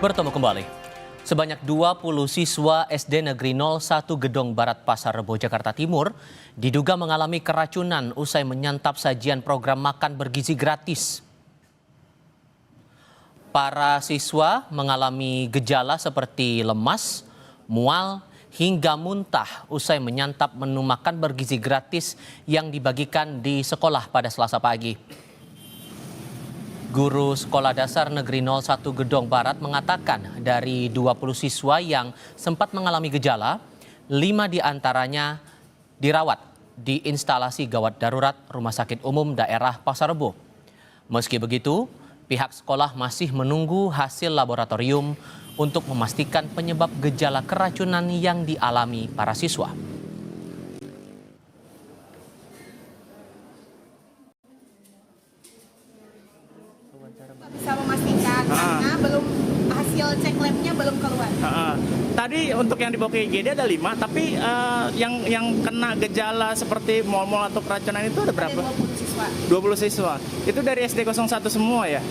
Bertemu kembali. Sebanyak 20 siswa SD Negeri 01 Gedong Barat Pasar Rebo, Jakarta Timur diduga mengalami keracunan usai menyantap sajian program makan bergizi gratis. Para siswa mengalami gejala seperti lemas, mual, hingga muntah usai menyantap menu makan bergizi gratis yang dibagikan di sekolah pada Selasa pagi. Guru Sekolah Dasar Negeri 01 Gedong Barat mengatakan dari 20 siswa yang sempat mengalami gejala, 5 diantaranya dirawat di instalasi gawat darurat Rumah Sakit Umum Daerah Pasar Rebo. Meski begitu, pihak sekolah masih menunggu hasil laboratorium untuk memastikan penyebab gejala keracunan yang dialami para siswa. Bisa memastikan karena belum hasil cek labnya belum keluar. Tadi untuk yang dibawa ke IGD ada 5, tapi yang kena gejala seperti mual-mual atau keracunan itu ada berapa? Ada 20 siswa. 20 siswa. Itu dari SD 01 semua ya?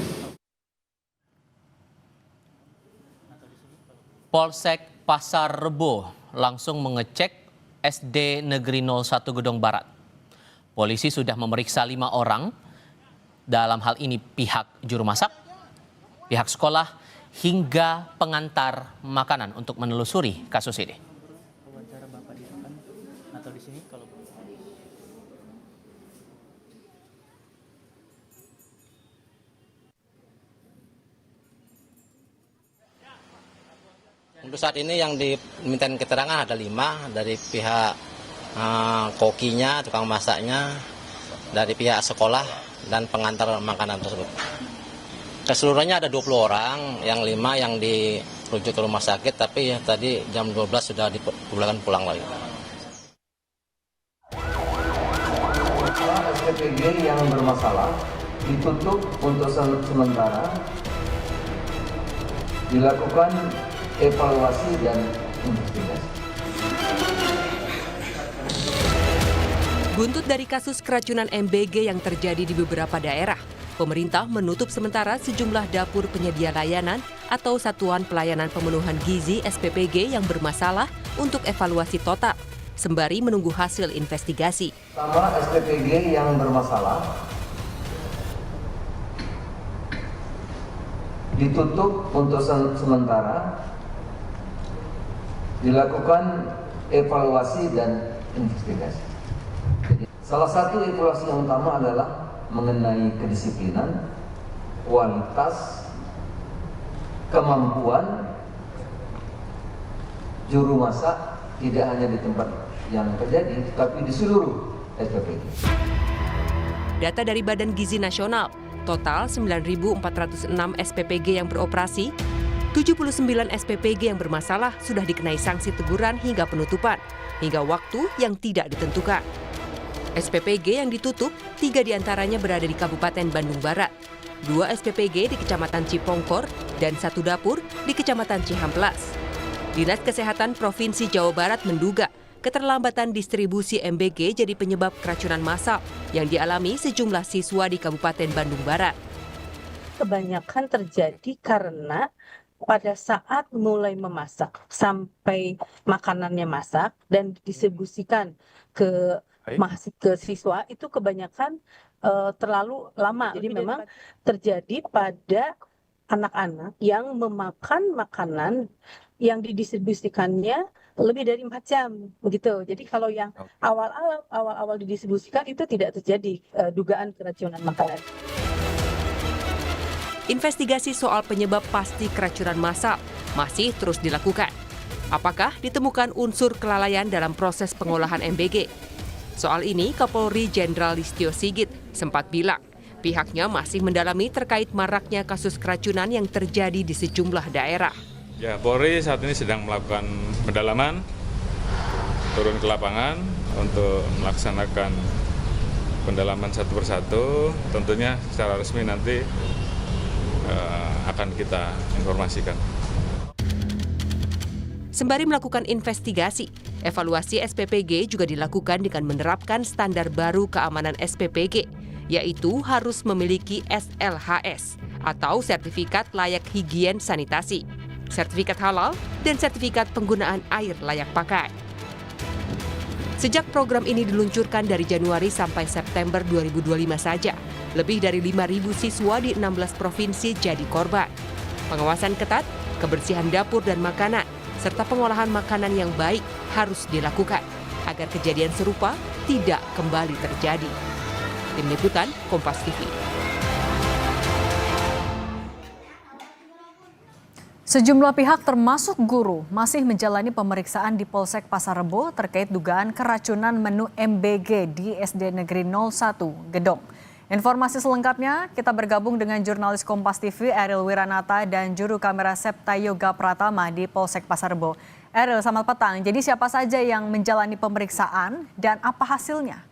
Polsek Pasar Rebo langsung mengecek SD Negeri 01 Gedong Barat. Polisi sudah memeriksa 5 orang, dalam hal ini pihak juru masak, pihak sekolah, hingga pengantar makanan untuk menelusuri kasus ini. Untuk saat ini yang dimintain keterangan ada 5 dari pihak kokinya, tukang masaknya, dari pihak sekolah, dan pengantar makanan tersebut. Keseluruhannya ada 20 orang, yang 5 yang dirujuk ke rumah sakit, tapi tadi jam 12 sudah diperbolehkan pulang lagi. SPPG yang bermasalah ditutup untuk sementara, dilakukan evaluasi dan investigasi. Buntut dari kasus keracunan MBG yang terjadi di beberapa daerah, pemerintah menutup sementara sejumlah dapur penyedia layanan atau satuan pelayanan pemenuhan gizi SPPG yang bermasalah untuk evaluasi total, sembari menunggu hasil investigasi. Pertama, SPPG yang bermasalah ditutup untuk sementara, dilakukan evaluasi dan investigasi. Salah satu evaluasi yang utama adalah mengenai kedisiplinan, kualitas, kemampuan juru masak tidak hanya di tempat yang terjadi, tapi di seluruh SPPG. Data dari Badan Gizi Nasional, total 9.406 SPPG yang beroperasi, 79 SPPG yang bermasalah sudah dikenai sanksi teguran hingga penutupan, hingga waktu yang tidak ditentukan. SPPG yang ditutup, 3 diantaranya berada di Kabupaten Bandung Barat, 2 SPPG di Kecamatan Cipongkor, dan 1 dapur di Kecamatan Cihamplas. Dinas Kesehatan Provinsi Jawa Barat menduga keterlambatan distribusi MBG jadi penyebab keracunan massal yang dialami sejumlah siswa di Kabupaten Bandung Barat. Kebanyakan terjadi karena pada saat mulai memasak sampai makanannya masak dan didistribusikan ke siswa itu kebanyakan terlalu lama. Jadi memang terjadi pada anak-anak yang memakan makanan yang didistribusikannya lebih dari 4 jam begitu. Jadi kalau yang awal-awal didistribusikan itu tidak terjadi dugaan keracunan makanan. Investigasi soal penyebab pasti keracunan massal masih terus dilakukan. Apakah ditemukan unsur kelalaian dalam proses pengolahan MBG? Soal ini Kapolri Jenderal Listio Sigit sempat bilang pihaknya masih mendalami terkait maraknya kasus keracunan yang terjadi di sejumlah daerah. Ya, Polri saat ini sedang melakukan pendalaman, turun ke lapangan untuk melaksanakan pendalaman satu persatu. Tentunya secara resmi nanti akan kita informasikan. Sembari melakukan investigasi, evaluasi SPPG juga dilakukan dengan menerapkan standar baru keamanan SPPG, yaitu harus memiliki SLHS atau sertifikat layak higien sanitasi, sertifikat halal, dan sertifikat penggunaan air layak pakai. Sejak program ini diluncurkan dari Januari sampai September 2025 saja, lebih dari 5.000 siswa di 16 provinsi jadi korban. Pengawasan ketat, kebersihan dapur dan makanan, serta pengolahan makanan yang baik harus dilakukan agar kejadian serupa tidak kembali terjadi. Tim Liputan, Kompas TV. Sejumlah pihak termasuk guru masih menjalani pemeriksaan di Polsek Pasar Rebo terkait dugaan keracunan menu MBG di SD Negeri 01 Gedong. Informasi selengkapnya kita bergabung dengan jurnalis Kompas TV Eril Wiranata dan juru kamera Septa Yoga Pratama di Polsek Pasar Rebo. Eril, selamat petang. Jadi siapa saja yang menjalani pemeriksaan dan apa hasilnya?